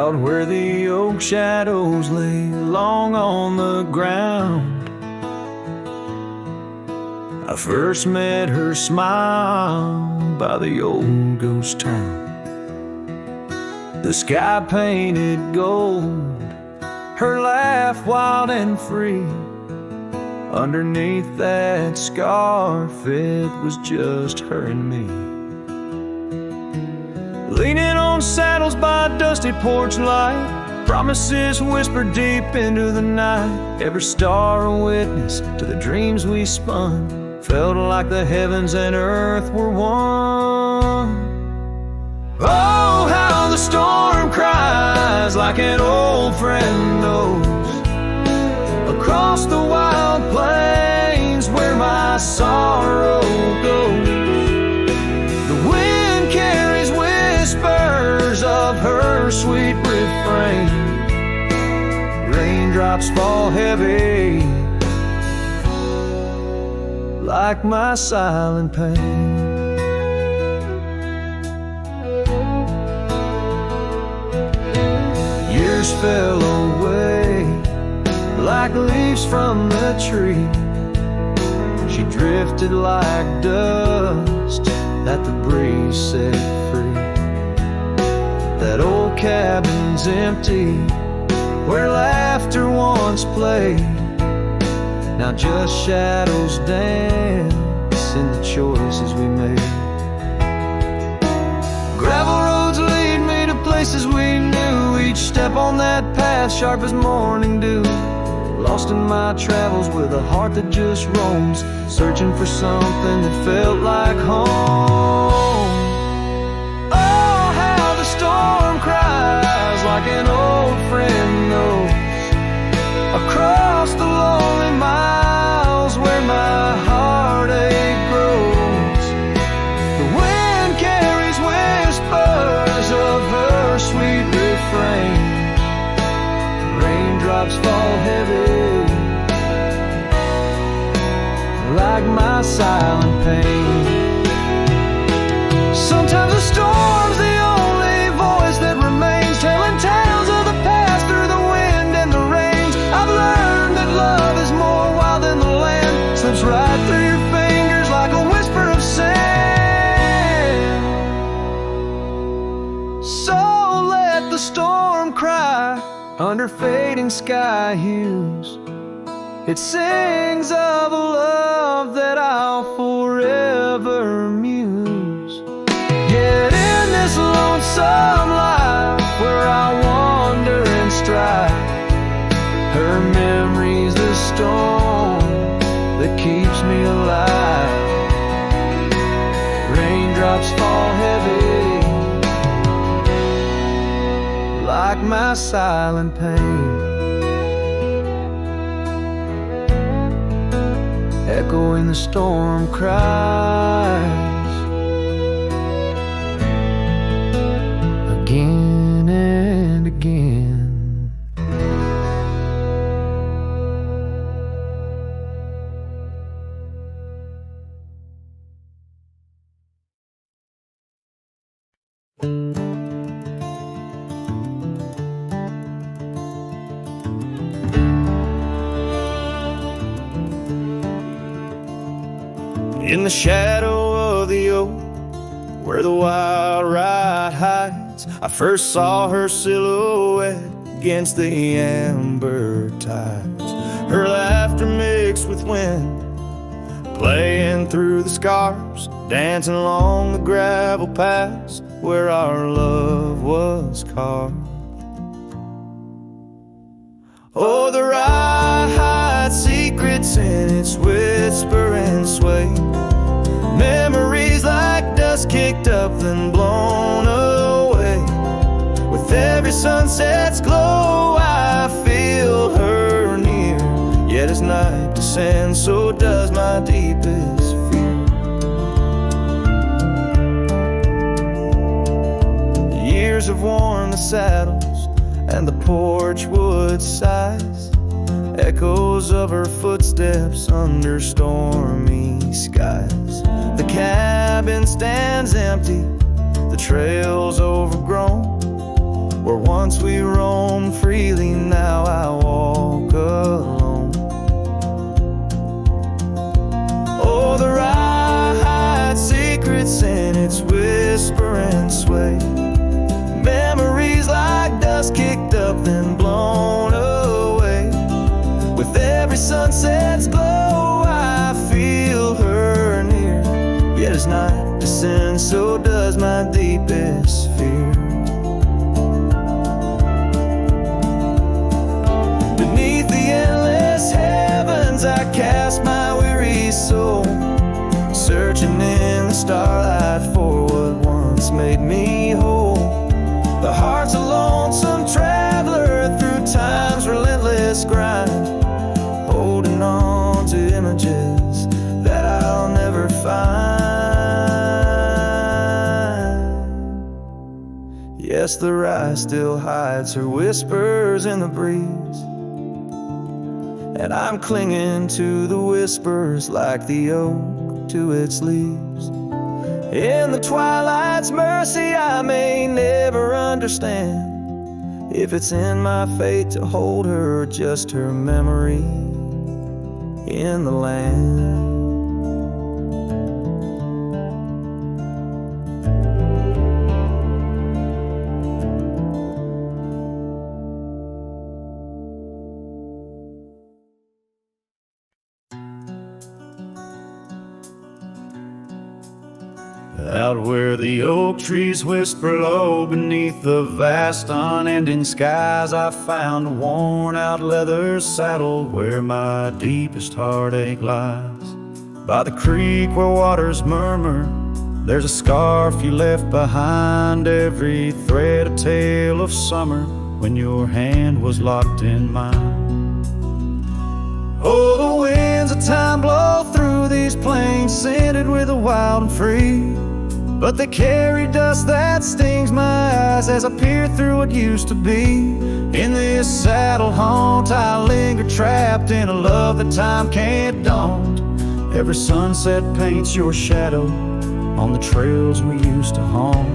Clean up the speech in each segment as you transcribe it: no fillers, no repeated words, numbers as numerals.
out where the oak shadows lay long on the ground. I first met her smile by the old ghost town. The sky painted gold, her laugh wild and free. Underneath that scarf, it was just her and me. Leaning on saddles by a dusty porch light, promises whispered deep into the night. Every star a witness to the dreams we spun. Felt like the heavens and earth were one. Oh, how the storm cries like an old friend knows. Across the wild plains where my sorrow goes. The wind carries whispers of her sweet refrain. Raindrops fall heavy like my silent pain. Years fell away like leaves from the tree. She drifted like dust that the breeze set free. That old cabin's empty where laughter once played. Now just shadows dance in the choices we made. Gravel roads lead me to places we knew. Each step on that path sharp as morning dew. Lost in my travels with a heart that just roams, searching for something that felt like home. Oh, how the storm cries like an old friend knows. Across the lonely miles where my heartache grows. The wind carries whispers of her sweet refrain. Raindrops fall heavy like my silent pain. Sometimes a storm's the only voice that remains, telling tales of the past through the wind and the rains. I've learned that love is more wild than the land, slips right through your fingers like a whisper of sand. So let the storm cry under fading sky hues. It sings of a love that I'll forever muse. Yet in this lonesome life where I wander and strive, her memory's the storm that keeps me alive. Raindrops fall heavy like my silent pain. Echoing the storm cries again and again. In the shadow of the oak, where the wild ride hides, I first saw her silhouette against the amber tides. Her laughter mixed with wind, playing through the scars, dancing along the gravel paths where our love was carved. Oh, the ride hides secrets in its whisper and sway. Memories like dust kicked up then blown away. With every sunset's glow I feel her near. Yet as night descends so does my deepest fear. The years have worn the saddles and the porch wood sighs, echoes of her footsteps under stormy skies. The cabin stands empty, the trail's overgrown, Where once we roamed freely, now I walk alone. Oh, the ride hides secrets in its whisper and sway. Memories like dust kicked up then blown away. With every sunset's glow I feel her near. Yet as night descends, so does my deepest fear. Beneath the endless heavens I cast my weary soul, searching in the starlight for what once made me whole. The heart's a lonesome traveler through time's relentless grind, holding on to images that I'll never find. Yes, the rye still hides her whispers in the breeze, and I'm clinging to the whispers like the oak to its leaves. In the twilight's mercy I may never understand if it's in my fate to hold her or just her memory in the land. Out where the oak trees whisper low beneath the vast unending skies, I found a worn out leather saddle where my deepest heartache lies. By the creek where waters murmur, there's a scarf you left behind, every thread a tale of summer when your hand was locked in mine. Oh, the winds of time blow through these plains, scented with the wild and free, but they carry dust that stings my eyes as I peer through what used to be. In this saddle haunt I linger, trapped in a love that time can't daunt. Every sunset paints your shadow on the trails we used to haunt.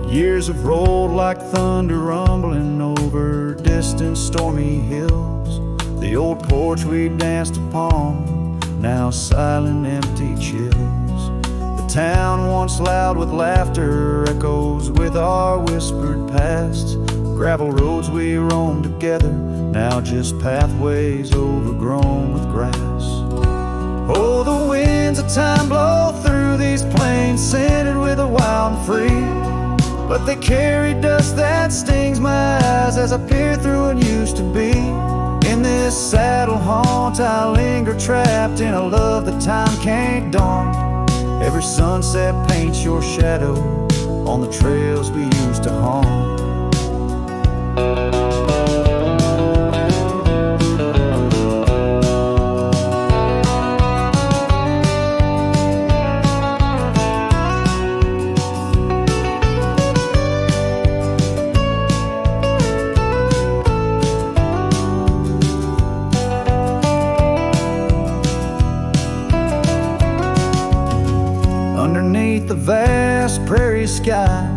Years have rolled like thunder rumbling over distant stormy hills. The old porch we danced upon, now silent, empty chills. The town once loud with laughter echoes with our whispered past. Gravel roads we roamed together, now just pathways overgrown with grass. Oh, the winds of time blow through these plains, scented with the wild and free, but they carry dust that stings my eyes as I peer through what used to be. In this saddle haunt I linger, trapped in a love that time can't daunt. Every sunset paints your shadow on the trails we used to haunt. Underneath the vast prairie sky,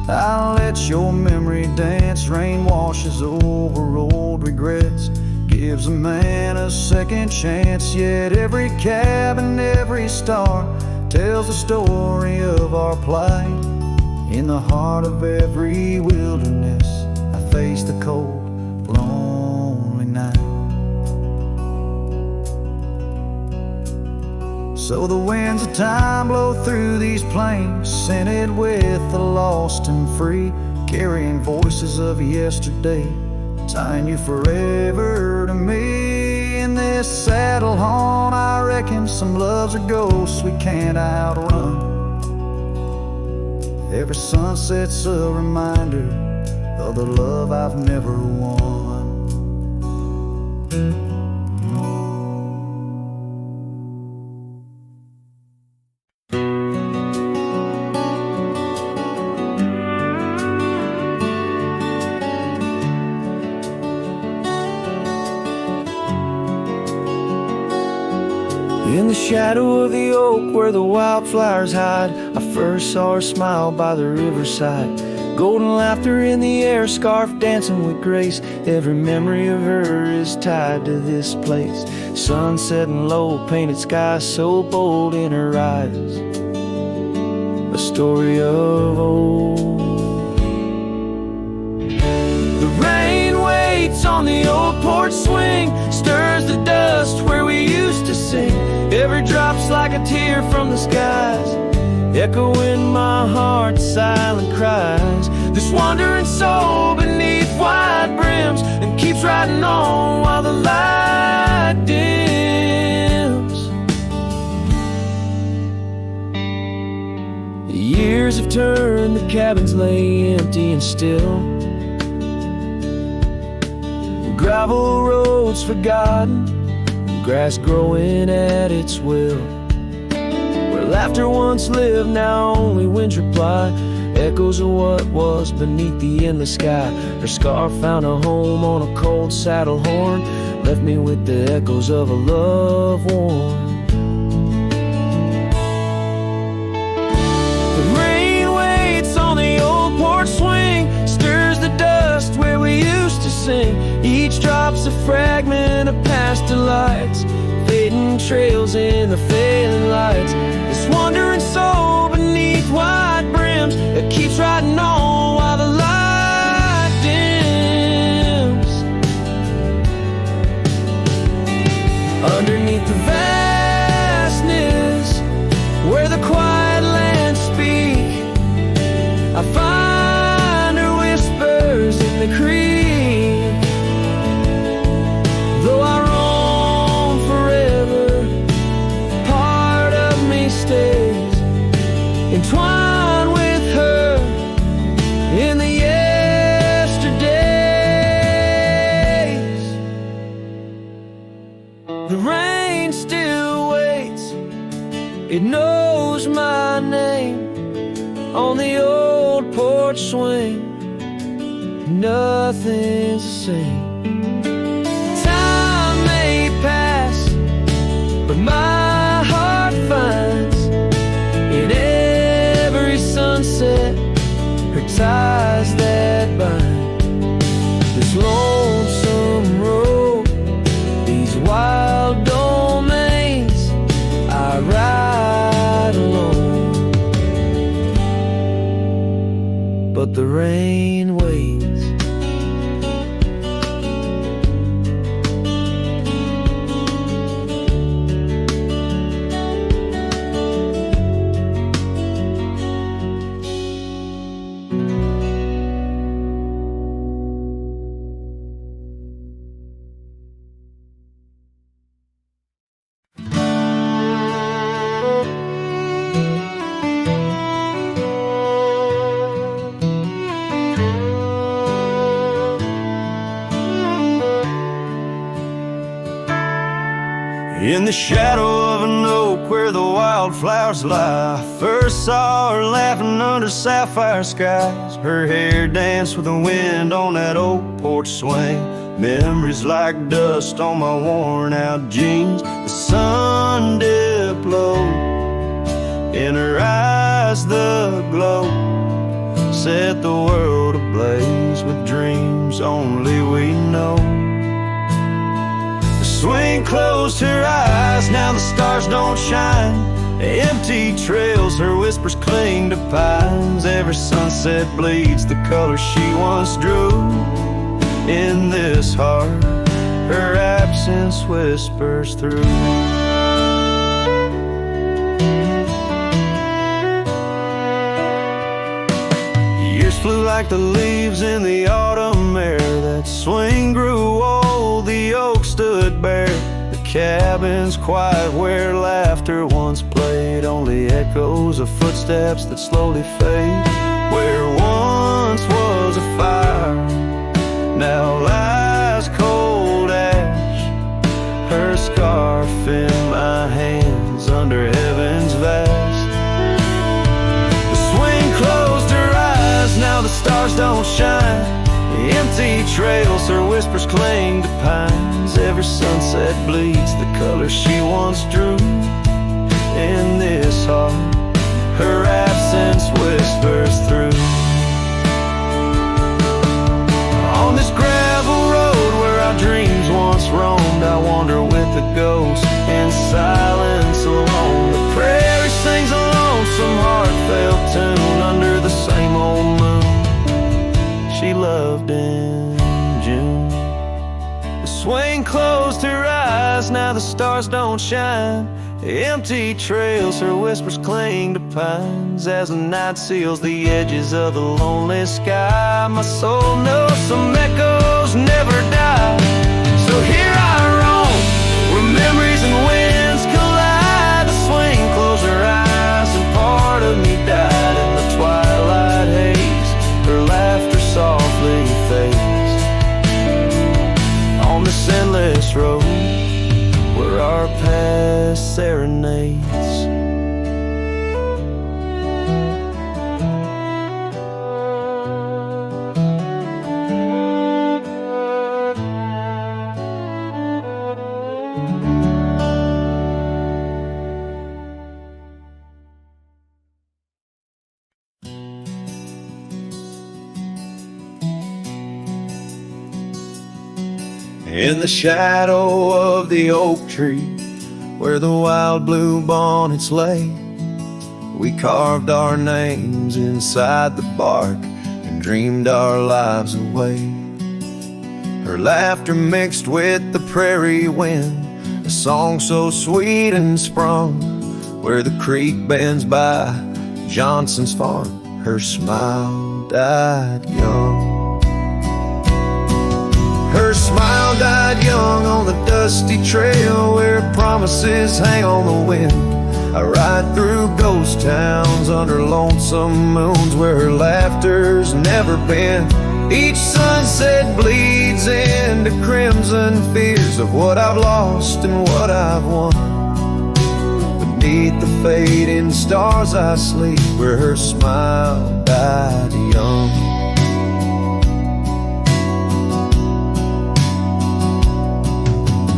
I'll let your memory dance. Rain washes over old regrets, gives a man a second chance. Yet every cabin, every star tells the story of our plight. In the heart of every wilderness I face the cold, lonely night. So the winds of time blow through these plains, scented with the lost and free, carrying voices of yesterday, tying you forever to me. In this saddle haunt I reckon some loves are ghosts we can't outrun. Every sunset's a reminder of the love I've never won. In the shadow of the oak where the wildflowers hide, I first saw her smile by the riverside. Golden laughter in the air, scarf dancing with grace. Every memory of her is tied to this place. Sun setting low, painted sky so bold in her eyes. A story of old. The rain waits on the old porch swing, stirs the dust where we used to sing. Every drop's like a tear from the skies, echo in my heart's silent cries. This wandering soul beneath wide brims, and keeps riding on while the light dims. The years have turned, the cabins lay empty and still. Gravel roads forgotten, grass growing at its will. Laughter once lived, now only winds reply. Echoes of what was beneath the endless sky. Her scarf found a home on a cold saddle horn, left me with the echoes of a love worn. The rain waits on the old porch swing, stirs the dust where we used to sing. Each drop's a fragment of past delights, fading trails in the failing lights. This wandering soul beneath wide brims, it keeps riding on while the light dims. Underneath the vastness, where the quiet lands speak, I find her whispers in the creek. Though I roam forever, part of me stays entwined with her in the yesterdays. The rain still waits, it knows my name on the old porch swing. Nothing's the same. Time may pass, but my heart finds in every sunset her ties that bind. This lonesome road, these wild domains, I ride alone. But the rain waits. In the shadow of an oak where the wildflowers lie, first saw her laughing under sapphire skies. Her hair danced with the wind on that old porch swing. Memories like dust on my worn out jeans. The sun dipped low, in her eyes the glow set the world ablaze with dreams only we know. Swing closed her eyes, now the stars don't shine. Empty trails, her whispers cling to pines. Every sunset bleeds the color she once drew. In this heart, her absence whispers through. Years flew like the leaves in the autumn air. That swing grew old, the oak stood bare. The cabin's quiet where laughter once played. Only echoes of footsteps that slowly fade. Where once was a fire, now lies cold ash. Her scarf in my hands under heaven's vast. The swing closed her eyes, now the stars don't shine. Empty trails, her whispers cling to pines. Every sunset bleeds the color she once drew. In this heart, her absence whispers through. On this gravel road where our dreams once roamed, I wander with the ghost in silence alone. The prairie sings a lonesome heartfelt tune under the same old moon she loved in June. The swain closed her eyes, now the stars don't shine. Empty trails, her whispers cling to pines as the night seals the edges of the lonely sky. My soul knows some echoes never die, so here I roam where memories and winds collide. The swain closed her eyes and part of me died in the twilight haze. Her laughter softly fades on this endless road where our past serenades. In the shadow of the oak tree, where the wild blue bonnets lay, we carved our names inside the bark and dreamed our lives away. Her laughter mixed with the prairie wind, a song so sweet and sprung, where the creek bends by Johnson's farm. Her smile died young. Her smile died young on the dusty trail where promises hang on the wind. I ride through ghost towns under lonesome moons where her laughter's never been. Each sunset bleeds into crimson fears of what I've lost and what I've won. Beneath the fading stars I sleep where her smile died young.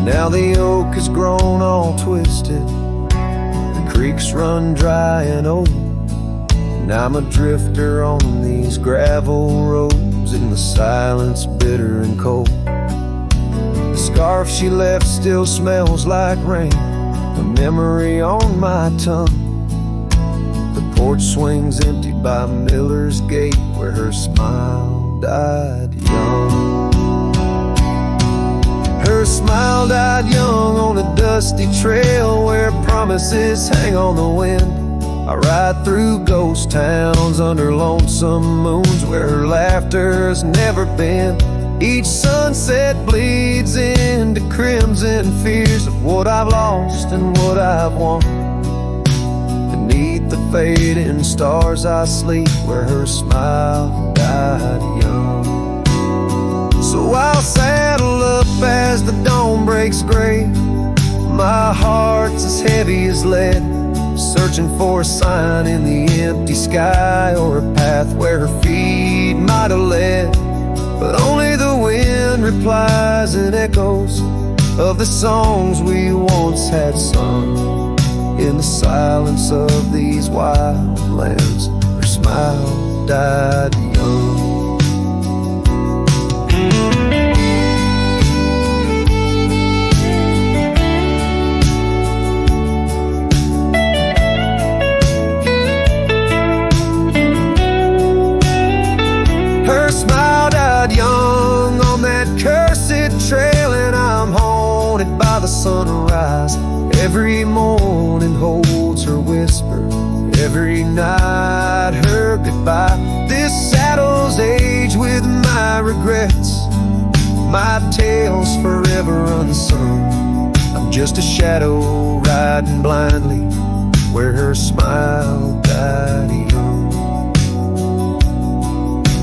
Now the oak has grown all twisted, the creeks run dry and old, and I'm a drifter on these gravel roads in the silence bitter and cold. The scarf she left still smells like rain, a memory on my tongue. The porch swings empty by Miller's Gate where her smile died young. Her smile died young on a dusty trail where promises hang on the wind. I ride through ghost towns under lonesome moons where her laughter's never been. Each sunset bleeds into crimson fears of what I've lost and what I've won. Beneath the fading stars I sleep where her smile died young. So I'll saddle up as the dawn breaks gray. My heart's as heavy as lead, searching for a sign in the empty sky or a path where her feet might have led. But only the wind replies in echoes of the songs we once had sung. In the silence of these wild lands, her smile died young. Her smile died young on that cursed trail, and I'm haunted by the sunrise. Every morning holds her whisper, every night her goodbye. This saddle's age with my regrets, my tale's forever unsung. I'm just a shadow riding blindly where her smile died young.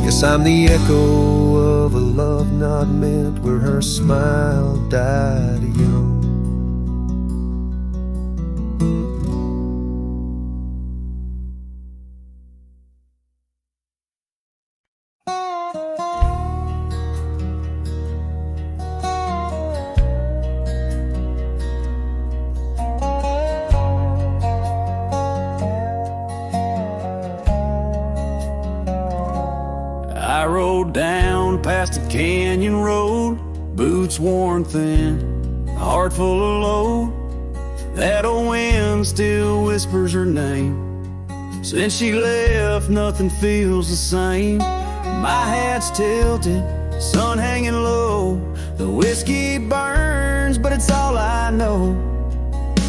Yes, I'm the echo of a love not meant where her smile died young. I rode down past a canyon road, boots worn thin, a heart full of load. That old wind still whispers her name. Since she left, nothing feels the same. My hat's tilted, sun hanging low. The whiskey burns, but it's all I know.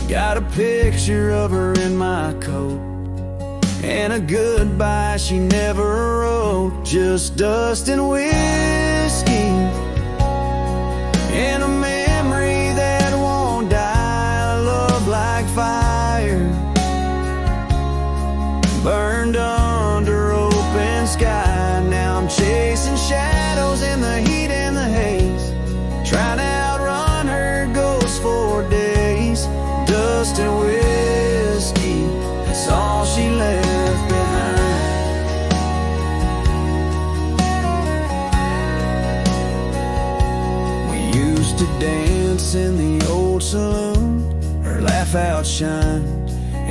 Got a picture of her in my coat, and a goodbye she never wrote. Just dust and whiskey, and a memory that won't die. Love like fire, burned under open sky. Now I'm chasing shadows in the heat and the haze, trying to outrun her ghost for days. Dust and whiskey, that's all she left behind. We used to dance in the old saloon, her laugh outshined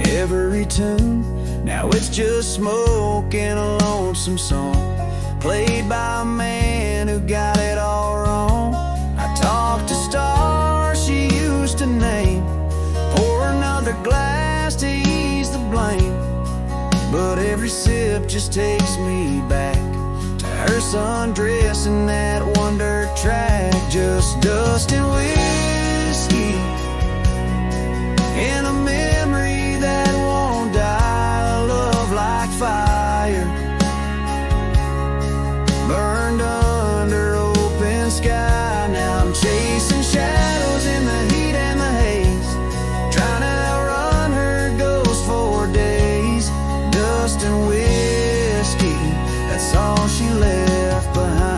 every tune. Now it's just smoke and a lonesome song, played by a man who got it all wrong. I talk to stars she used to name, pour another glass to ease the blame. But every sip just takes me back to her sundress and that one dirt track. Just dust and whiskey, and a memory that won't die. Love like fire, burned under open sky. Now I'm chasing shadows in the heat and the haze, trying to outrun her ghost for days. Dust and whiskey, that's all she left behind.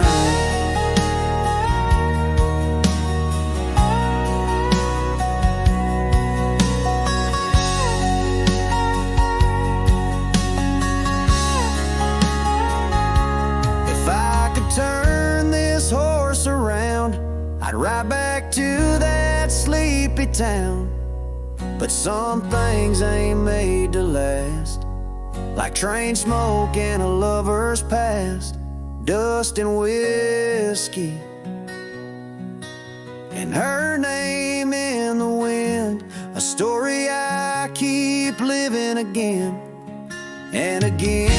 If I could turn this horse around, I'd ride back to that sleepy town. But some things ain't made to last, like train smoke and a lover's past. Dust and whiskey, and her name in the wind, a story I keep living again and again.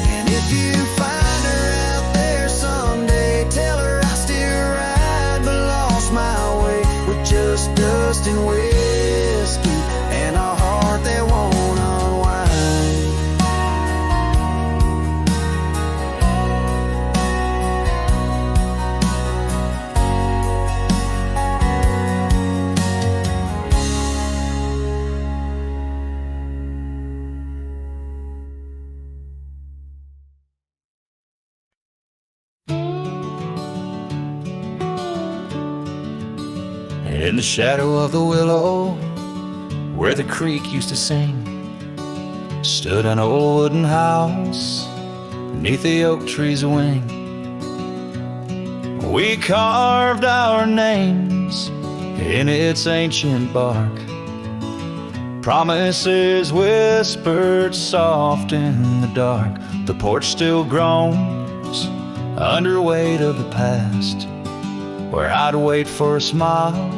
And if you find her out there someday, tell her I still ride but lost my way, with just dust and whiskey and a heart that won't unwind. In the shadow of the willow, where the creek used to sing, stood an old wooden house beneath the oak tree's wing. We carved our names in its ancient bark, promises whispered soft in the dark. The porch still groans under weight of the past, where I'd wait for a smile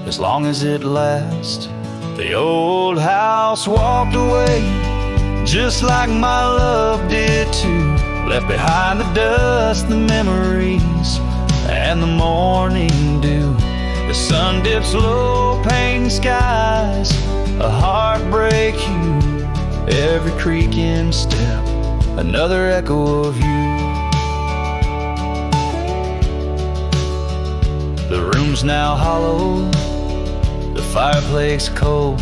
as long as it lasts. The old house walked away just like my love did too, left behind the dust, the memories, and the morning dew. The sun dips low, painting skies, a heartbreak hue. Every creaking step, another echo of you. The room's now hollow, the fireplace cold,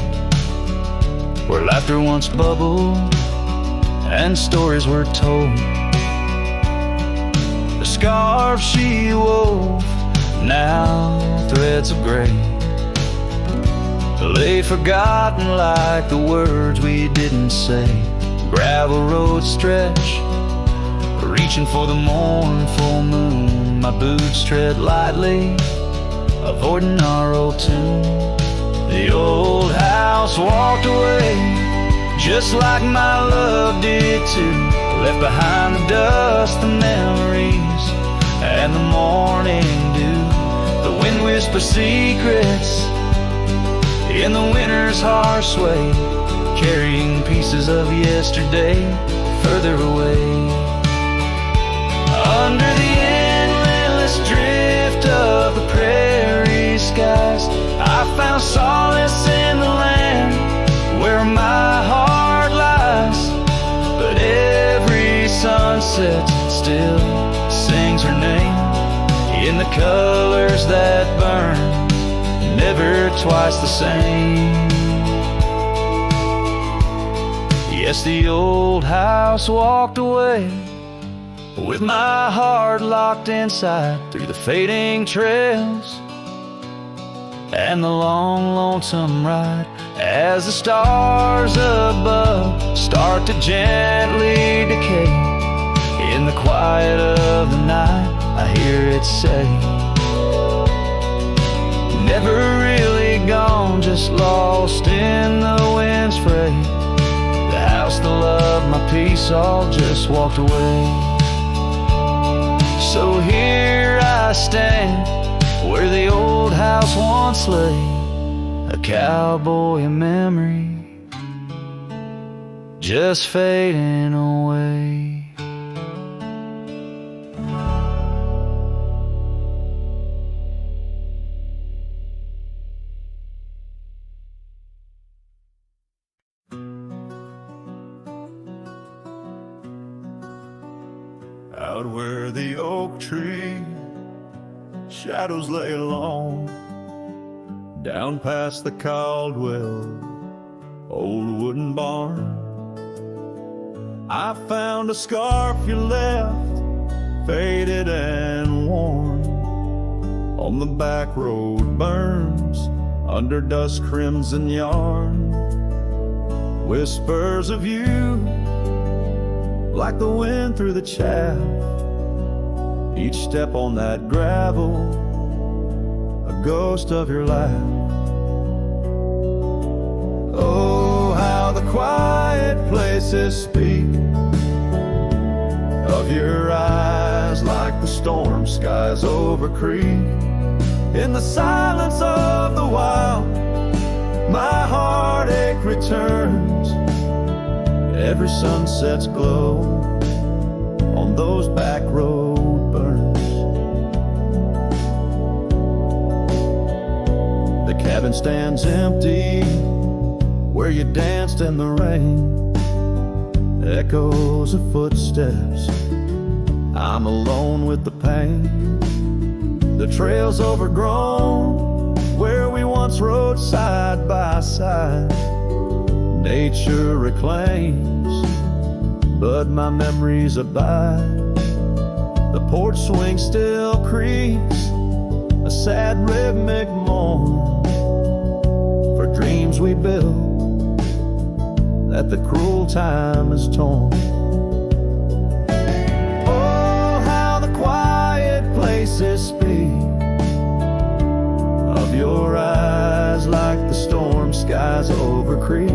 where laughter once bubbled and stories were told. The scarf she wove, now threads of gray, lay forgotten like the words we didn't say. Gravel road stretch, reaching for the mournful moon. My boots tread lightly, avoiding our old tune. The old house walked away just like my love did too. Left behind the dust, the memories, and the morning dew. The wind whispers secrets in the winter's harsh sway, carrying pieces of yesterday further away. Under the endless drift of the prairie skies, I found solace in the land where my heart lies. But every sunset still sings her name in the colors that burn, never twice the same. Yes, the old house walked away with my heart locked inside, through the fading trails and the long, lonesome ride, as the stars above start to gently decay. In the quiet of the night, I hear it say, never really gone, just lost in the wind's fray. The house, the love, my peace, all just walked away. So here I stand, where the old house once lay, a cowboy memory, just fading away. Out where the oak tree shadows lay long, down past the Caldwell old wooden barn, I found a scarf you left, faded and worn. On the back road burns under dust crimson yarn, whispers of you like the wind through the chaff. Each step on that gravel, a ghost of your laugh. Oh, how the quiet places speak of your eyes, like the storm skies over creek. In the silence of the wild, my heartache returns. Every sunset's glow on those back road burns. The cabin stands empty where you danced in the rain. Echoes of footsteps, I'm alone with the pain. The trail's overgrown where we once rode side by side. Nature reclaims, but my memories abide. The porch swing still creaks, a sad rhythmic mourn for dreams we built that the cruel time has torn. Oh, how the quiet places speak of your eyes, like the storm skies over creek.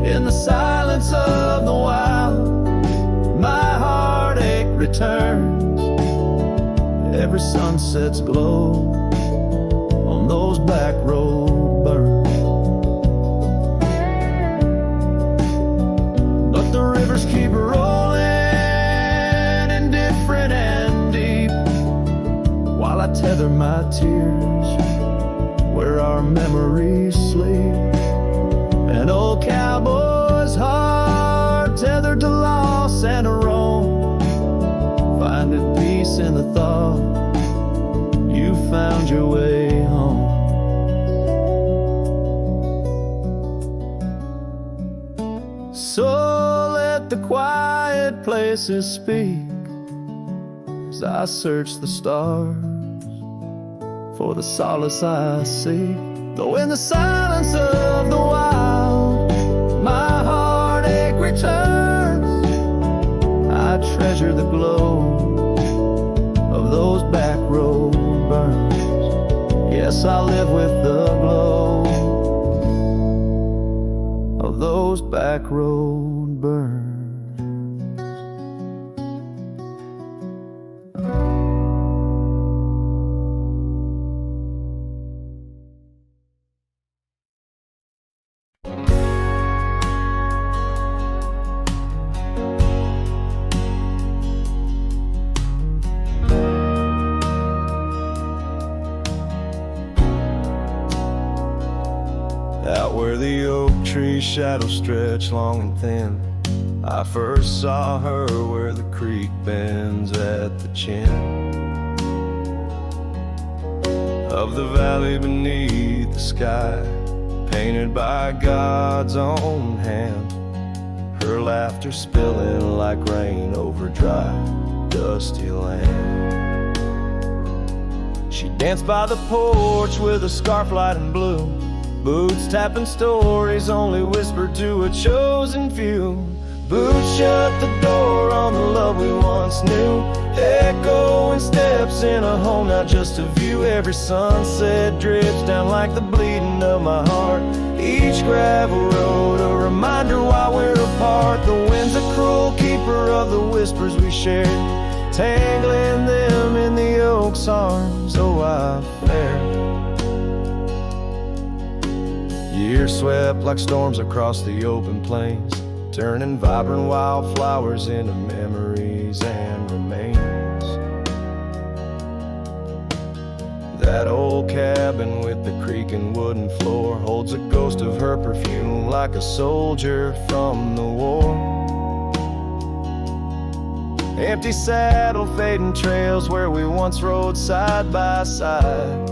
In the silence of the wild, my heartache returns. Every sunset's glow on those back road burns. But the rivers keep rolling, indifferent and deep, while I tether my tears where our memories sleep. An old cowboy's heart tethered to loss and a roam, finding peace in the thought you found your way home. So let the quiet places speak as I search the stars for the solace I seek. Though in the silence of the wild, my heartache returns, I treasure the glow of those back road burns. Yes, I live with the glow of those back back road burns. Out where the oak tree shadows stretch long and thin, I first saw her where the creek bends at the chin of the valley beneath the sky, painted by God's own hand. Her laughter spilling like rain over dry, dusty land. She danced by the porch with a scarf light and blue, boots tapping stories only whispered to a chosen few. Boots shut the door on the love we once knew, echoing steps in a home, not just a view. Every sunset drips down like the bleeding of my heart. Each gravel road a reminder why we're apart. The wind's a cruel keeper of the whispers we shared, tangling them in the oak's arms. Oh, I fared. Years swept like storms across the open plains, turning vibrant wildflowers into memories and remains. That old cabin with the creaking wooden floor holds a ghost of her perfume like a soldier from the war. Empty saddle, fading trails where we once rode side by side.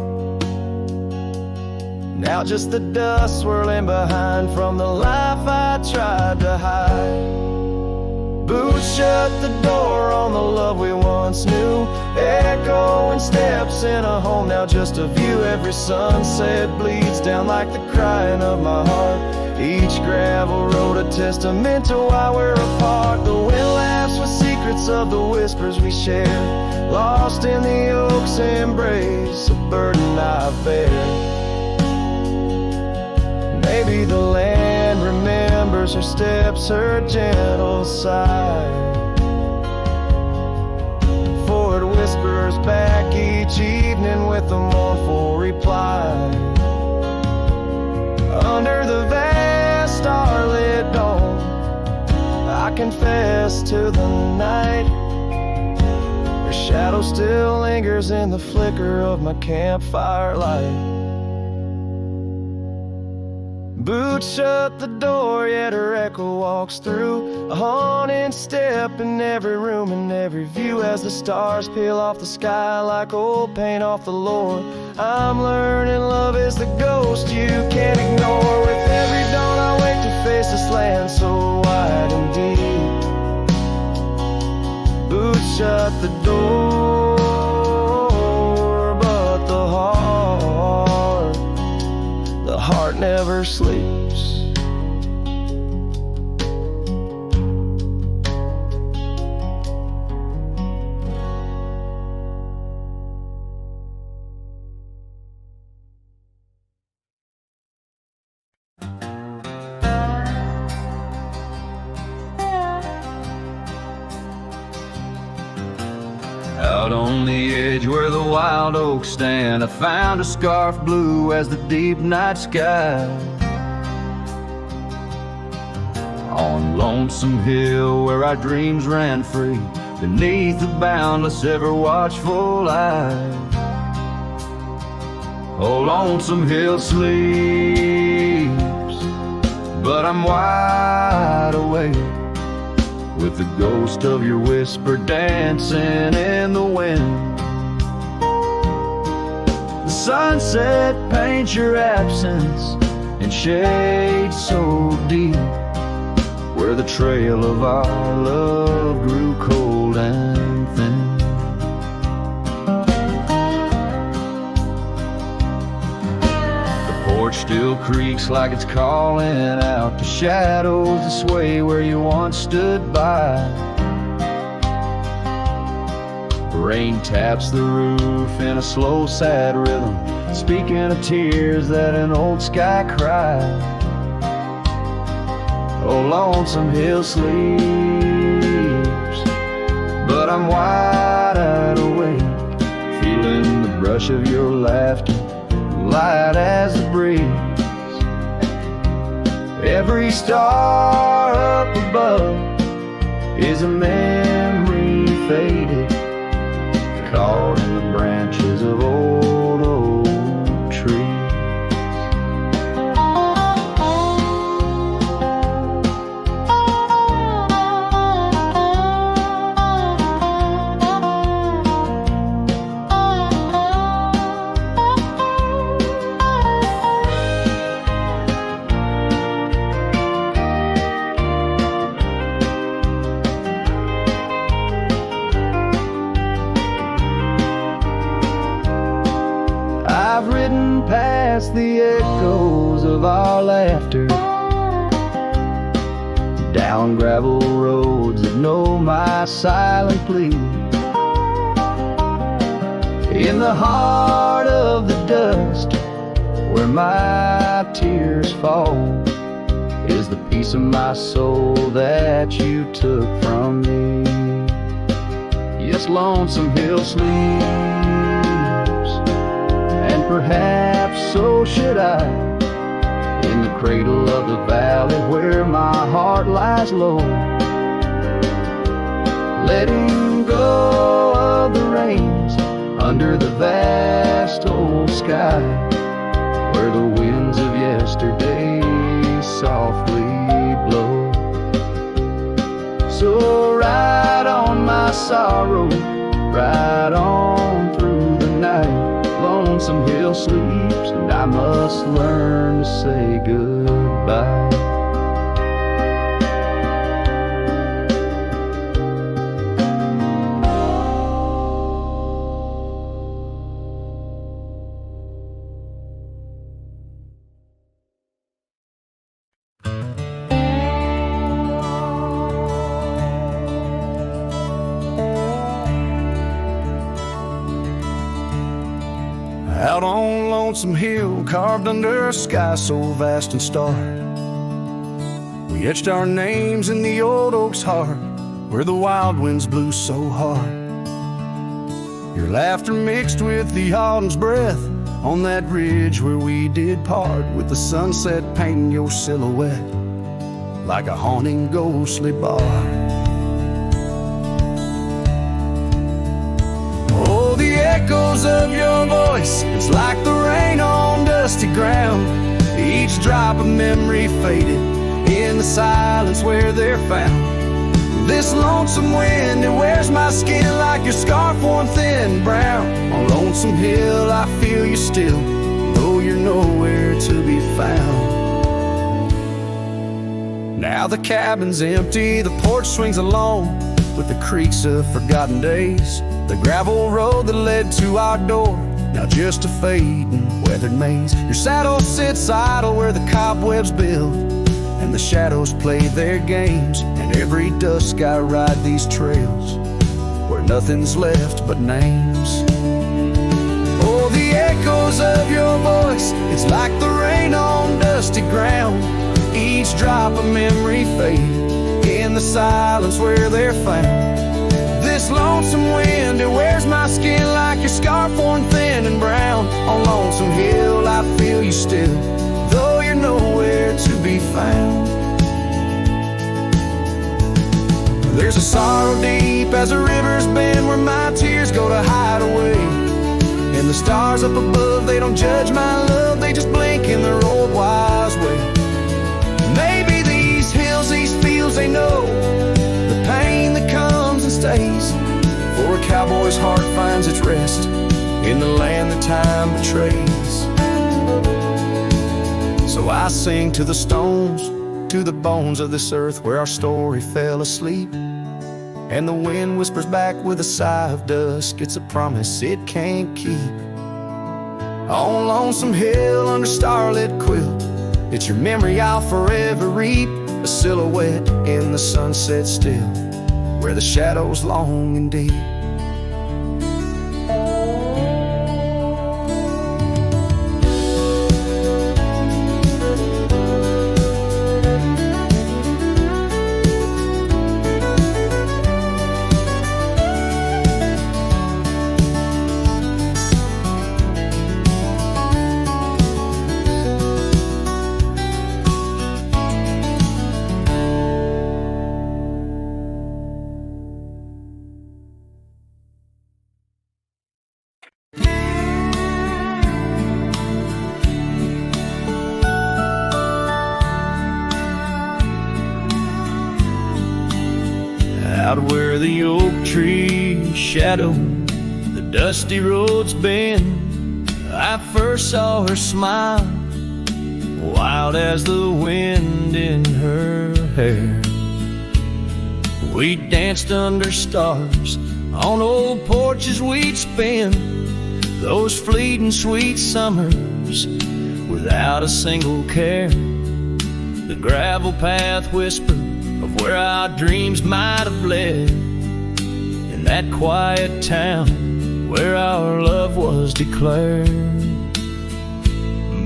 Now just the dust swirling behind from the life I tried to hide. Boots shut the door on the love we once knew, echoing steps in a home, now just a view. Every sunset bleeds down like the crying of my heart. Each gravel road a testament to why we're apart. The wind laughs with secrets of the whispers we share, lost in the oak's embrace, a burden I bear. Maybe the land remembers her steps, her gentle sigh, for it whispers back each evening with a mournful reply. Under the vast starlit dome, I confess to the night, her shadow still lingers in the flicker of my campfire light. Boots shut the door, yet her echo walks through, a haunting step in every room and every view. As the stars peel off the sky like old paint off the lore, I'm learning love is the ghost you can't ignore. With every dawn I wake to face this land so wide and deep. Boots shut the door, but the heart never sleeps. Out on the edge where the wild oaks stand, I found a scarf blue as the deep night sky. On Lonesome Hill where our dreams ran free, beneath the boundless ever watchful eye. Oh, Lonesome Hill sleeps, but I'm wide awake, with the ghost of your whisper dancing in the wind. The sunset paints your absence in shades so deep, where the trail of our love grew cold and thin. The porch still creaks like it's calling out to shadows that sway where you once stood by. Rain taps the roof in a slow sad rhythm, speaking of tears that an old sky cried. Oh, lonesome hill sleeps, but I'm wide awake, feeling the brush of your laughter, light as the breeze. Every star up above is a memory faded, caught in the branches of old oak trees. I've ridden past the echoes of our laughter, down gravel roads that know my silent plea. In the heart of the dust, where my tears fall, is the piece of my soul that you took from me. Yes, lonesome hill sleeps, and perhaps so should I, in the cradle of the valley where my heart lies low, letting go of the reins under the vast old sky, where the winds of yesterday softly blow. So ride on my sorrow, ride on through the night. Lonesome hill sleeps, and I must learn to say goodbye. Out on Lonesome Hill, carved under a sky so vast and stark, we etched our names in the old oak's heart, where the wild winds blew so hard. Your laughter mixed with the autumn's breath on that ridge where we did part, with the sunset painting your silhouette like a haunting ghostly bar. Echoes of your voice, it's like the rain on dusty ground, each drop of memory faded in the silence where they're found. This lonesome wind, it wears my skin like your scarf worn thin brown. On Lonesome Hill I feel you still, though you're nowhere to be found. Now the cabin's empty, the porch swings alone with the creaks of forgotten days. The gravel road that led to our door, now just a fading weathered maze. Your saddle sits idle where the cobwebs build, and the shadows play their games. And every dusk I ride these trails where nothing's left but names. Oh, the echoes of your voice, it's like the rain on dusty ground, each drop of memory faded in the silence where they're found. This lonesome wind, it wears my skin like your scarf worn thin and brown. On Lonesome Hill I feel you still, though you're nowhere to be found. There's a sorrow deep as the rivers bend, where my tears go to hide away. And the stars up above, they don't judge my love, they just blink in their old wise way. Maybe these hills, these fields, they know the pain that comes and stays, for a cowboy's heart finds its rest in the land that time betrays. So I sing to the stones, to the bones of this earth where our story fell asleep, and the wind whispers back with a sigh of dusk, it's a promise it can't keep. On Lonesome Hill under starlit quilt, it's your memory I'll forever reap, a silhouette in the sunset still, where the shadows long and deep. out where the oak trees shadow the dusty roads bend. I first saw her smile, wild as the wind in her hair. We danced under stars on old porches we'd spend those fleeting sweet summers without a single care. The gravel path whispered of where our dreams might have led, in that quiet town where our love was declared.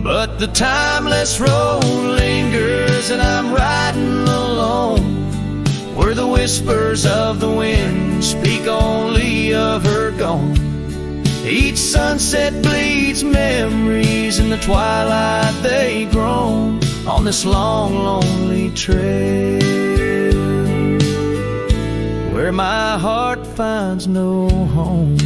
But the timeless road lingers and I'm riding alone, where the whispers of the wind speak only of her gone. Each sunset bleeds memories, in the twilight they groan on this long, lonely trail, where my heart finds no home.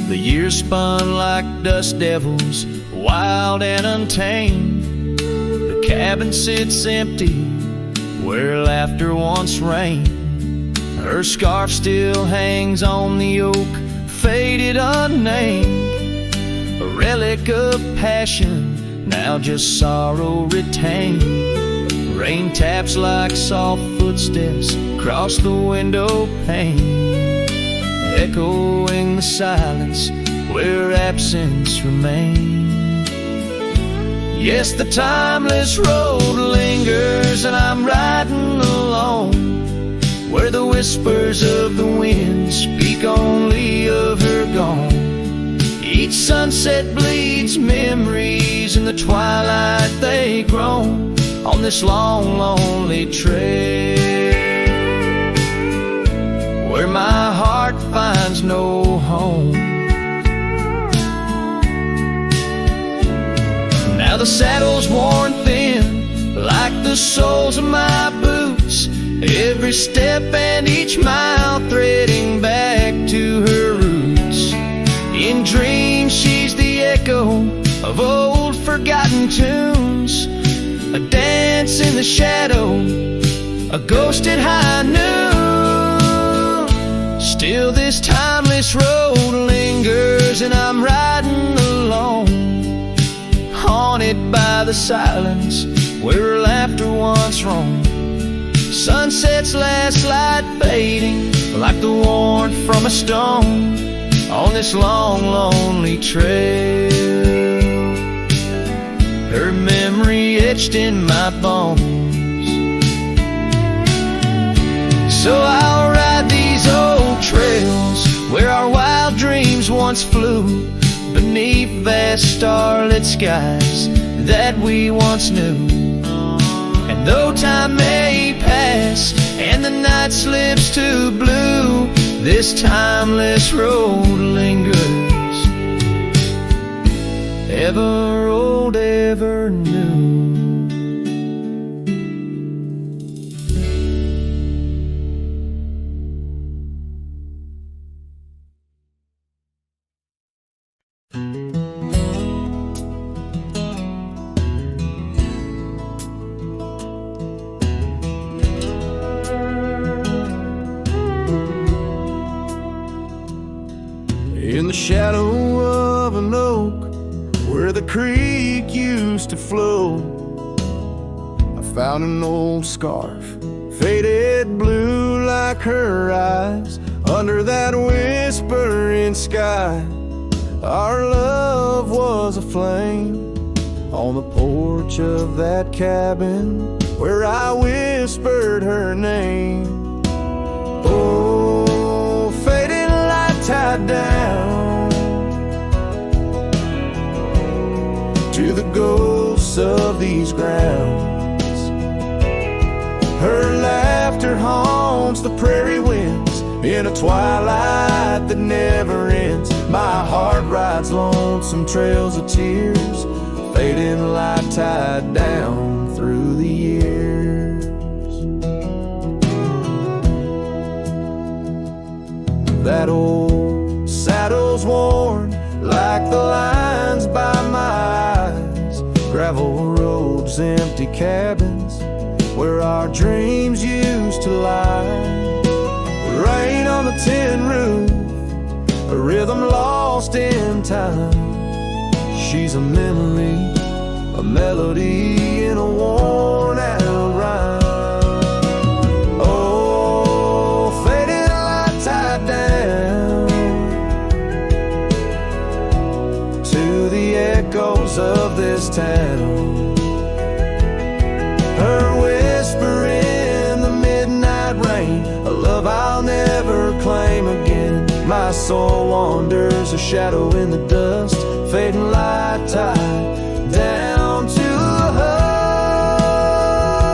The years spun like dust devils, wild and untamed. The cabin sits empty where laughter once reigned. Her scarf still hangs on the oak, faded unnamed, a relic of passion, now just sorrow retained. Rain taps like soft footsteps across the window pane, echoing the silence where absence remains. Yes, the timeless road lingers and I'm riding alone, where the whispers of the wind speak only of her gone. Each sunset bleeds memories, in the twilight they groan on this long, lonely trail, where my heart finds no home. Now the saddle's worn thin, like the soles of my boots, every step and each mile threading back to her roots. In dreams she's the echo of old forgotten tunes, a dance in the shadow, a ghost at high noon. Still this timeless road lingers and I'm riding alone, haunted by the silence where laughter once roamed. Sunset's last light fading like the warmth from a stone on this long, lonely trail, her memory etched in my bones. So I'll ride these old trails where our wild dreams once flew, beneath vast starlit skies that we once knew. And though time may pass and the night slips to blue, this timeless road lingers, ever old, ever new. In the shadow of an oak, where the creek used to flow, I found an old scarf, faded blue like her eyes. Under that whispering sky, our love was a flame. On the porch of that cabin, where I whispered her name. Oh, fading light tied down to the ghosts of these grounds. Her laughter haunts the prairie winds in a twilight that never ends. My heart rides lonesome trails of tears, fading light tied down through the years. That old saddle's worn like the lines by my eyes. Gravel roads, empty cabins, where dreams used to lie. Rain on the tin roof, a rhythm lost in time. She's a memory, a melody in a worn out rhyme. Oh, faded light tied down to the echoes of this town. Her whisper in the midnight rain, a love I'll never claim again. My soul wanders, a shadow in the dust, fading light tide down to a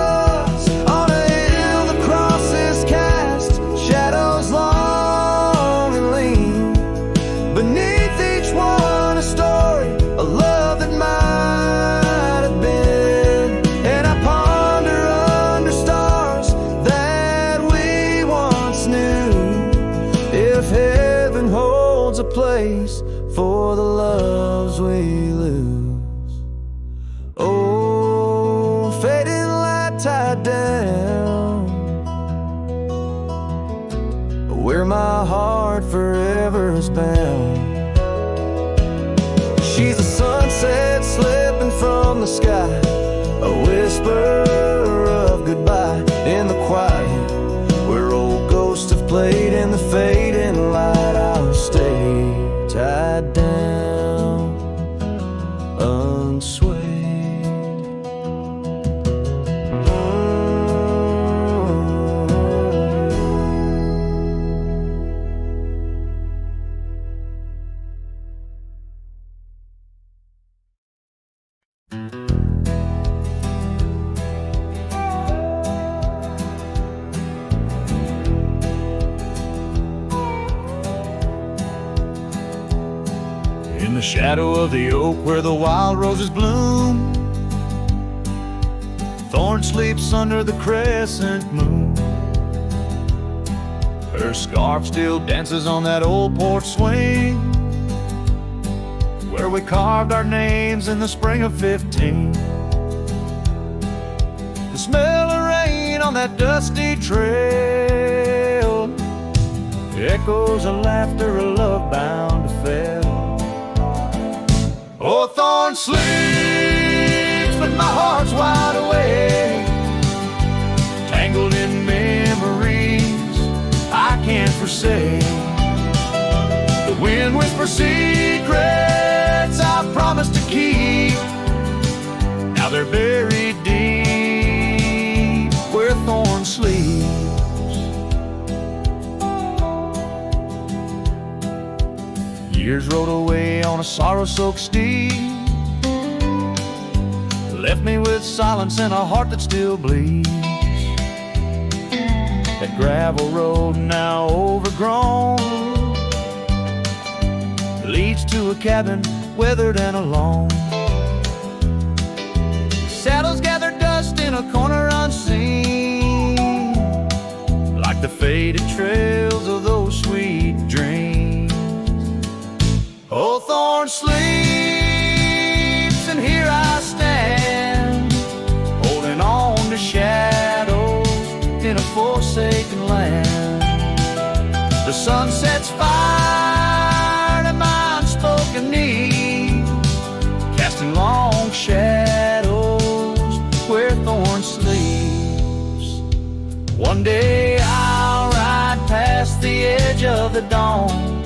husk. On a hill the cross is cast, shadows long and lean. Beneath each one a story, a love that might have been. And I ponder under stars that we once knew, if heaven holds a place for the loves we lose. Oh, fading light tied down, where my heart forever is bound. She's a sunset slipping from the sky, a whisper of goodbye in the quiet, where old ghosts have played in the fading light. I'll stay tied down, unswayed. In the shadow of the oak where the wild roses bloom, Thorn sleeps under the crescent moon. Her scarf still dances on that old porch swing, where we carved our names in the spring of 15. The smell of rain on that dusty trail, echoes of laughter, a love bound to fail. Oh, Thorn sleeps, but my heart's wide awake, tangled in memories I can't forsake. The wind whispers secrets I've promised to keep, now they're buried deep where Thorn sleeps. Years rode away on a sorrow-soaked steed, left me with silence and a heart that still bleeds. That gravel road now overgrown leads to a cabin weathered and alone. Saddles gather dust in a corner unseen, like the faded trails of those sweet dreams. Oh, Thorn sleeps, and here I stand, holding on to shadows in a forsaken land. The sun sets fire to my unspoken need, casting long shadows where Thorn sleeps. One day I'll ride past the edge of the dawn,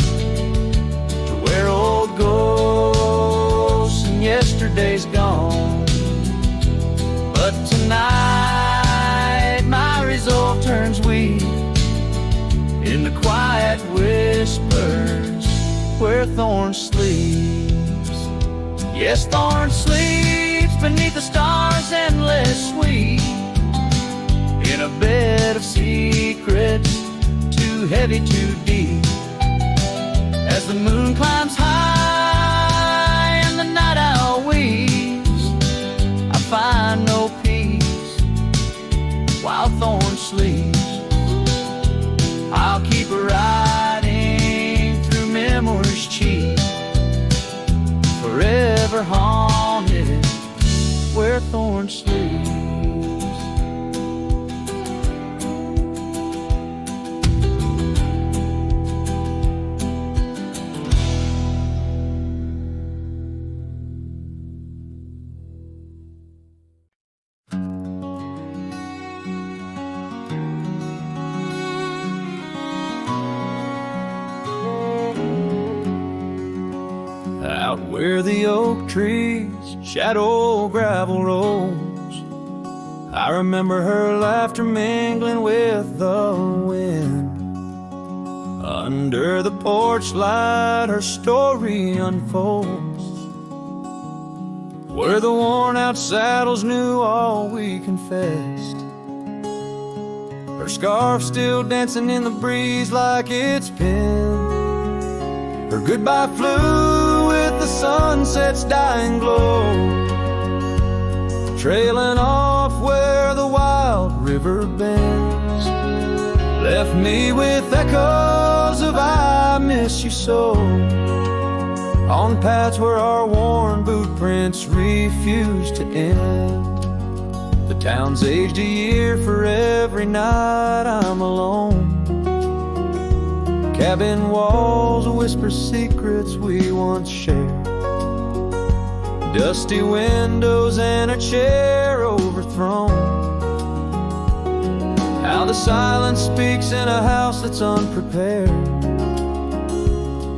where old ghosts and yesterday's gone. But tonight my resolve turns weak in the quiet whispers where Thorn sleeps. Yes, Thorn sleeps beneath the stars endless sweet, in a bed of secrets too heavy, too deep. As the moon climbs high and the night owl weeps, I find no peace while Thorn sleeps. I'll keep riding through memories cheap, forever haunted where Thorn sleeps. where the oak trees shadow gravel rolls. I remember her laughter mingling with the wind. Under the porch light her story unfolds, where the worn out saddles knew all we confessed. Her scarf still dancing in the breeze like it's pinned. Her goodbye flew with the sunset's dying glow, trailing off where the wild river bends. Left me with echoes of I miss you so, on paths where our worn boot prints refuse to end. The town's aged a year for every night I'm alone. Cabin walls whisper secrets we once shared. Dusty windows and a chair overthrown. How the silence speaks in a house that's unprepared.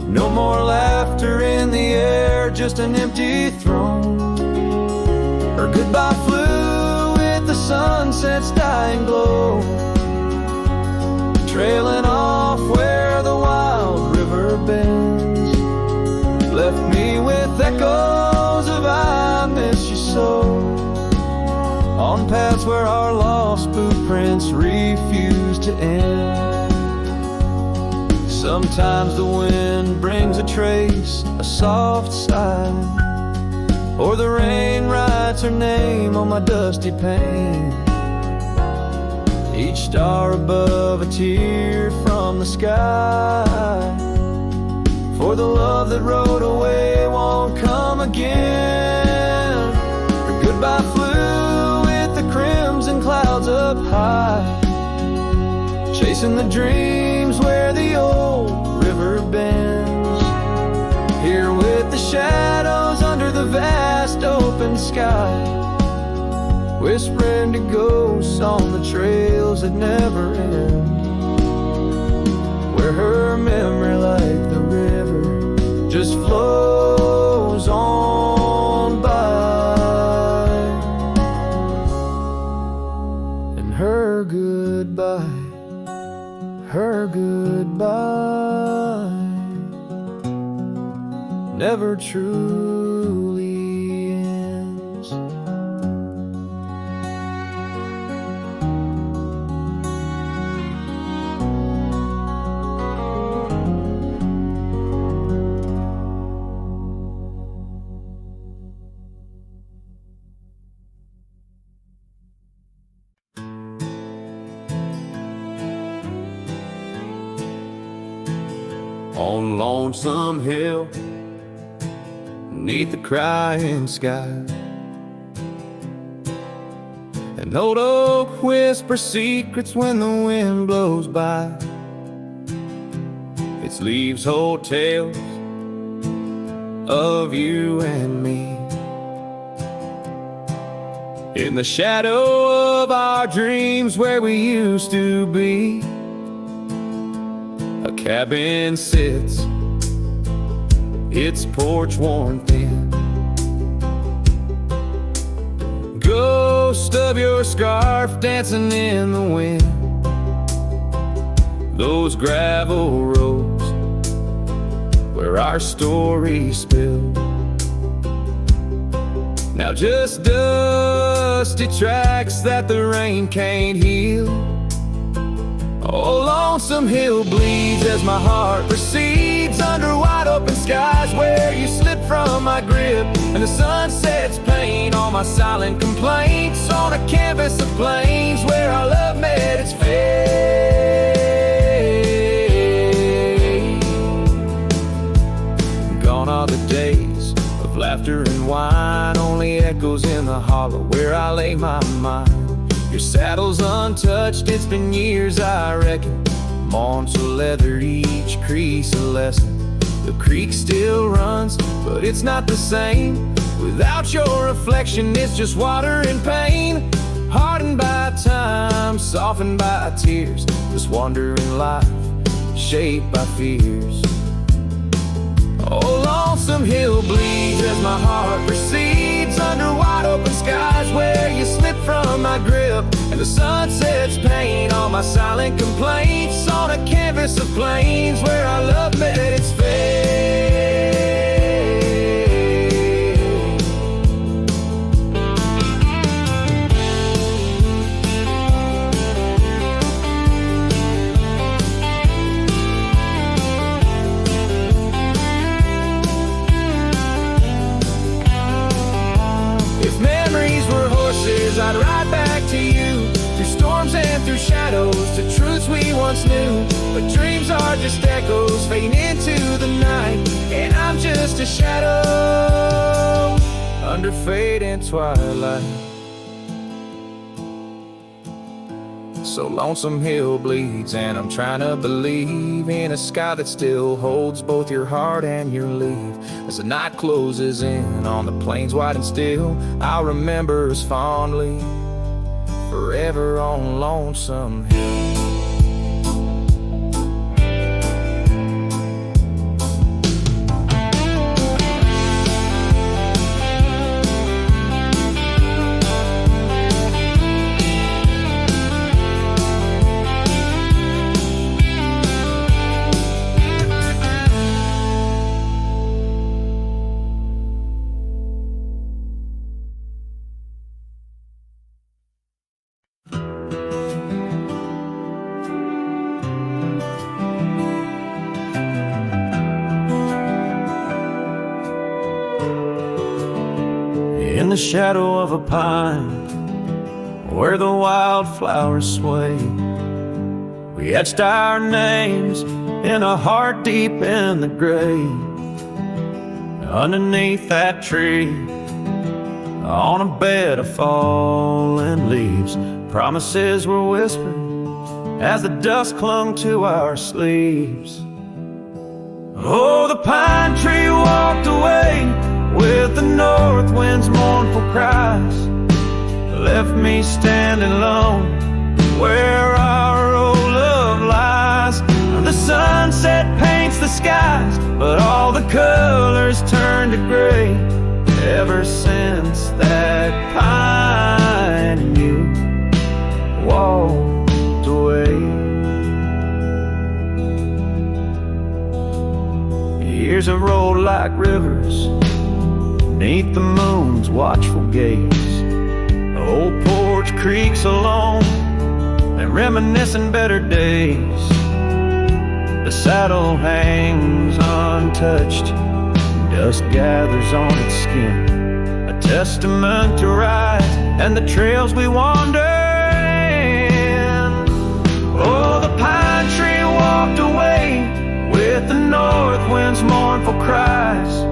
No more laughter in the air, just an empty throne. Her goodbye flew with the sunset's dying glow, trailing off where the wild river bends. Left me with echoes of I miss you so, on paths where our lost boot prints refuse to end. Sometimes the wind brings a trace, a soft sigh, or the rain writes her name on my dusty pane. Each star above a tear from the sky, for the love that rode away won't come again. Her goodbye flew with the crimson clouds up high, chasing the dreams where the old river bends. Here with the shadows under the vast open sky, whispering to ghosts on the trails that never end, where her memory like the river just flows on by. And her goodbye, her goodbye never truly ends. On Lonesome Hill, beneath the crying sky, an old oak whispers secrets when the wind blows by. Its leaves hold tales of you and me, in the shadow of our dreams where we used to be. A cabin sits, its porch worn thin, ghost of your scarf dancing in the wind. Those gravel roads where our story spilled, now just dusty tracks that the rain can't heal. Oh, Lonesome Hill bleeds as my heart recedes under wide open skies where you slip from my grip, and the sun sets paint on my silent complaints on a canvas of plains where our love met its fate. Gone are the days of laughter and wine, only echoes in the hollow where I lay my mind. Your saddle's untouched, it's been years I reckon. Mourn's a leather, each crease a lesson. The creek still runs, but it's not the same. Without your reflection, it's just water and pain. Hardened by time, softened by tears. This wandering life, shaped by fears. Oh, lonesome hill bleeds as my heart proceeds under wide open skies where you slip from my grip, and the sunset's paint all my silent complaints on a canvas of plains where our love met its fate. I'd ride back to you through storms and through shadows to truths we once knew. But dreams are just echoes fading into the night, and I'm just a shadow under fading twilight. So lonesome hill bleeds, and I'm trying to believe in a sky that still holds both your heart and your leave. As the night closes in on the plains wide and still, I'll remember us fondly forever on Lonesome Hill. In the shadow of a pine, where the wildflowers sway, we etched our names in a heart deep in the grave. Underneath that tree, on a bed of fallen leaves, promises were whispered as the dust clung to our sleeves. Oh, the pine tree walked away with the north wind's mournful cries, left me standing alone where our old love lies. The sunset paints the skies, but all the colors turn to gray ever since that pine and you walked away. Years have rolled like rivers beneath the moon's watchful gaze. The old porch creaks alone and reminiscing better days. The saddle hangs untouched, dust gathers on its skin, a testament to ride and the trails we wander in. Oh, the pine tree walked away with the north wind's mournful cries,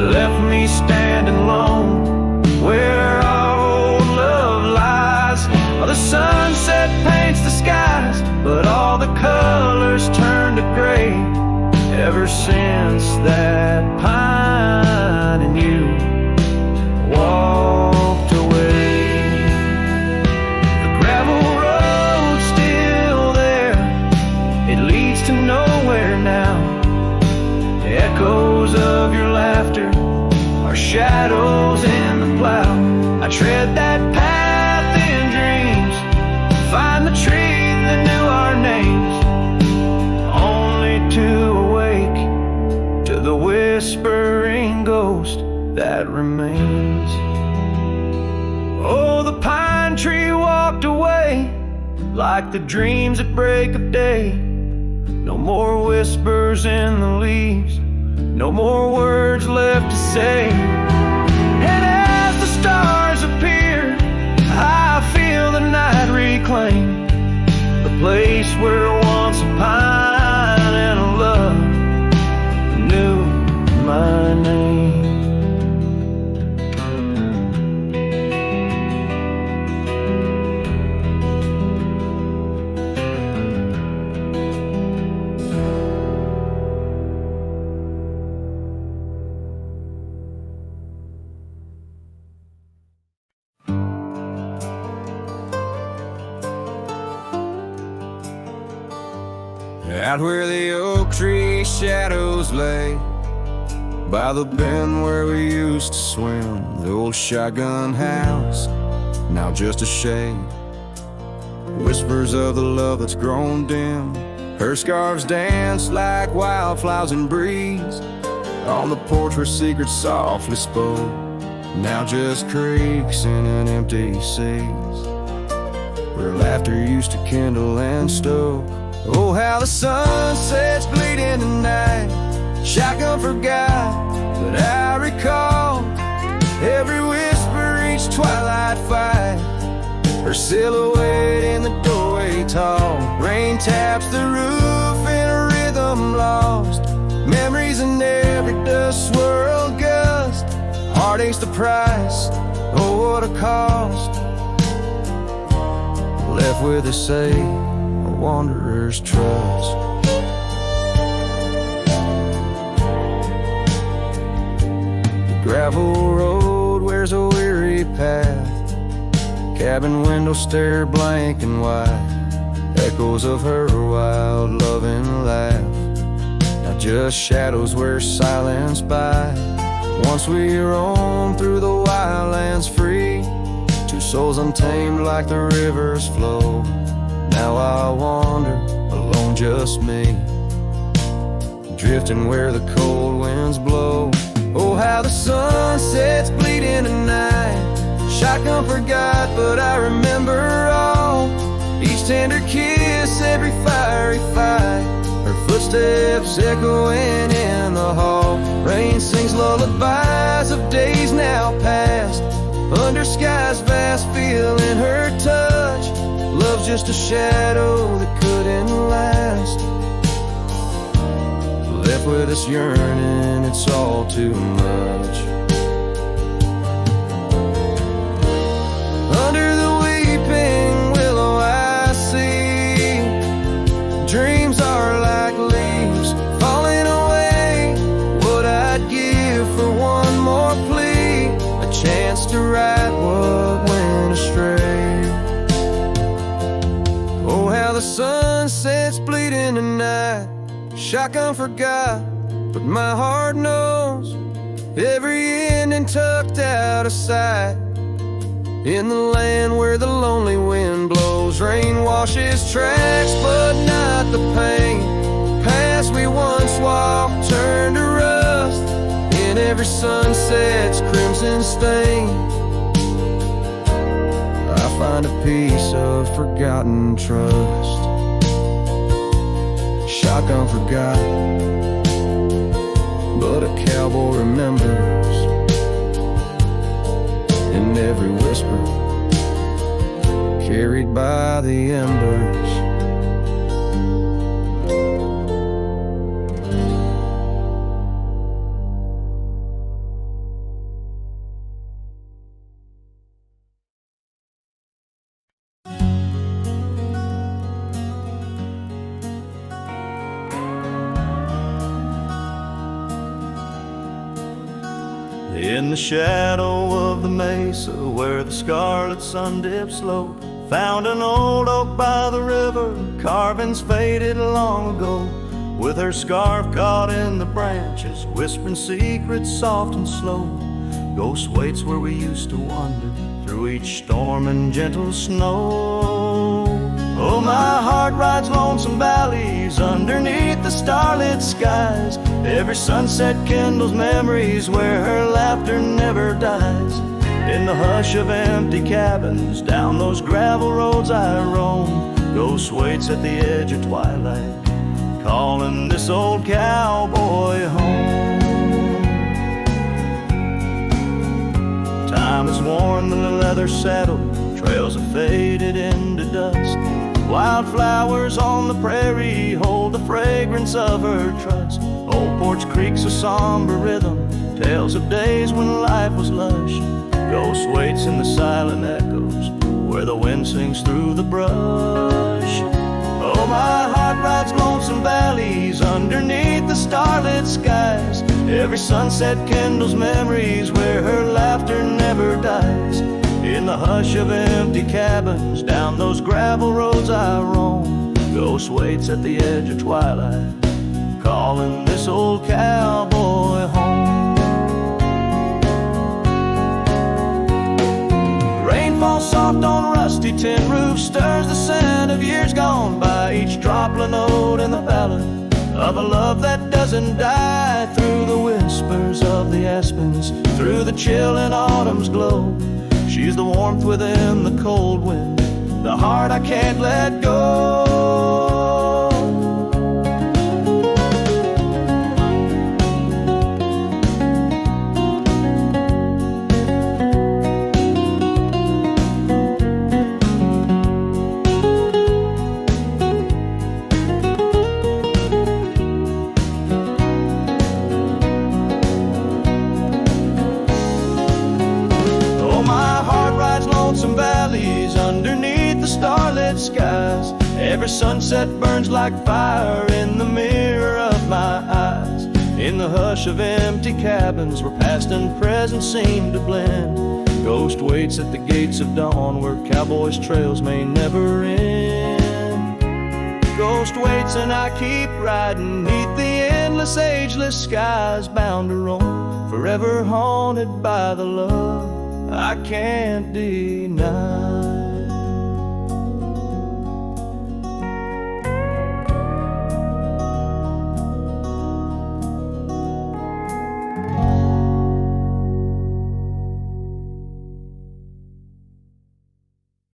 left me standing alone where our old love lies. Oh, the sunset paints the skies, but all the colors turn to gray ever since that pine and you walked away. The gravel road's still there, it leads to nowhere now. Echoes of your laughter are shadows in the plow. I tread that path in dreams, find the tree that knew our names, only to awake to the whispering ghost that remains. Oh, the pine tree walked away like the dreams at break of day. No more whispers in the leaves, no more words left to say. And as the stars appear, I feel the night reclaim the place where once a pine and a love knew my name. Out where the oak tree shadows lay, by the bend where we used to swim. The old shotgun house, now just a shade. Whispers of the love that's grown dim. Her scarves dance like wildflowers in breeze. On the porch where secrets softly spoke, now just creaks in an empty seas, where laughter used to kindle and stoke. Oh, how the sunsets bleed in the night. Shotgun forgot, but I recall every whisper, each twilight fight. Her silhouette in the doorway tall. Rain taps the roof in a rhythm lost. Memories in every dust swirled gust. Heartache's the price, oh what a cost. Left with a say, a wanderer's trust. The gravel road wears a weary path. Cabin window stare blank and white. Echoes of her wild loving laugh. Now just shadows where silence bites. Once we roam through the wildlands free, two souls untamed like the river's flow. Now I wander alone, just me, drifting where the cold winds blow. Oh, how the sunsets bleed in the night. Shotgun forgot, but I remember all. Each tender kiss, every fiery fight. Her footsteps echoing in the hall. Rain sings lullabies of days now past. Under skies vast, feeling her touch. Love's just a shadow that couldn't last. Left with us yearning, it's all too much. Under the weeping willow I see dreams are like leaves falling away. What I'd give for one more plea, a chance to right what went astray. Oh, how the sunsets bleed in the night. Shotgun forgot, but my heart knows every ending tucked out of sight. In the land where the lonely wind blows, rain washes tracks, but not the pain. Past we once walked, turned to rust. In every sunset's crimson stain, I find a piece of forgotten trust. Shotgun forgot, but a cowboy remembers. In every whisper, carried by the embers. In the shadow of the mesa where the scarlet sun dips low, found an old oak by the river, carvings faded long ago. With her scarf caught in the branches, whispering secrets soft and slow. Ghost waits where we used to wander through each storm and gentle snow. Oh, my heart rides lonesome valleys underneath the starlit skies. Every sunset kindles memories where her laughter never dies. In the hush of empty cabins, down those gravel roads I roam. Ghost waits at the edge of twilight, calling this old cowboy home. Time has worn the leather saddle, trails have faded into dust. Wildflowers on the prairie hold the fragrance of her trust. Old porch creaks a somber rhythm, tales of days when life was lush. Ghost waits in the silent echoes where the wind sings through the brush. Oh, my heart rides lonesome valleys underneath the starlit skies. Every sunset kindles memories where her laughter never dies. In the hush of empty cabins, down those gravel roads I roam. Ghost waits at the edge of twilight, calling this old cowboy home. soft on rusty tin roofs stirs the scent of years gone by. Each droplet note in the ballad of a love that doesn't die. Through the whispers of the aspens, through the chill in autumn's glow, she's the warmth within the cold wind, the heart I can't let go. Some valleys underneath the starlit skies. Every sunset burns like fire in the mirror of my eyes. In the hush of empty cabins where past and present seem to blend, ghost waits at the gates of dawn where cowboys' trails may never end. Ghost waits and I keep riding neath the endless ageless skies, bound to roam, forever haunted by the love I can't deny.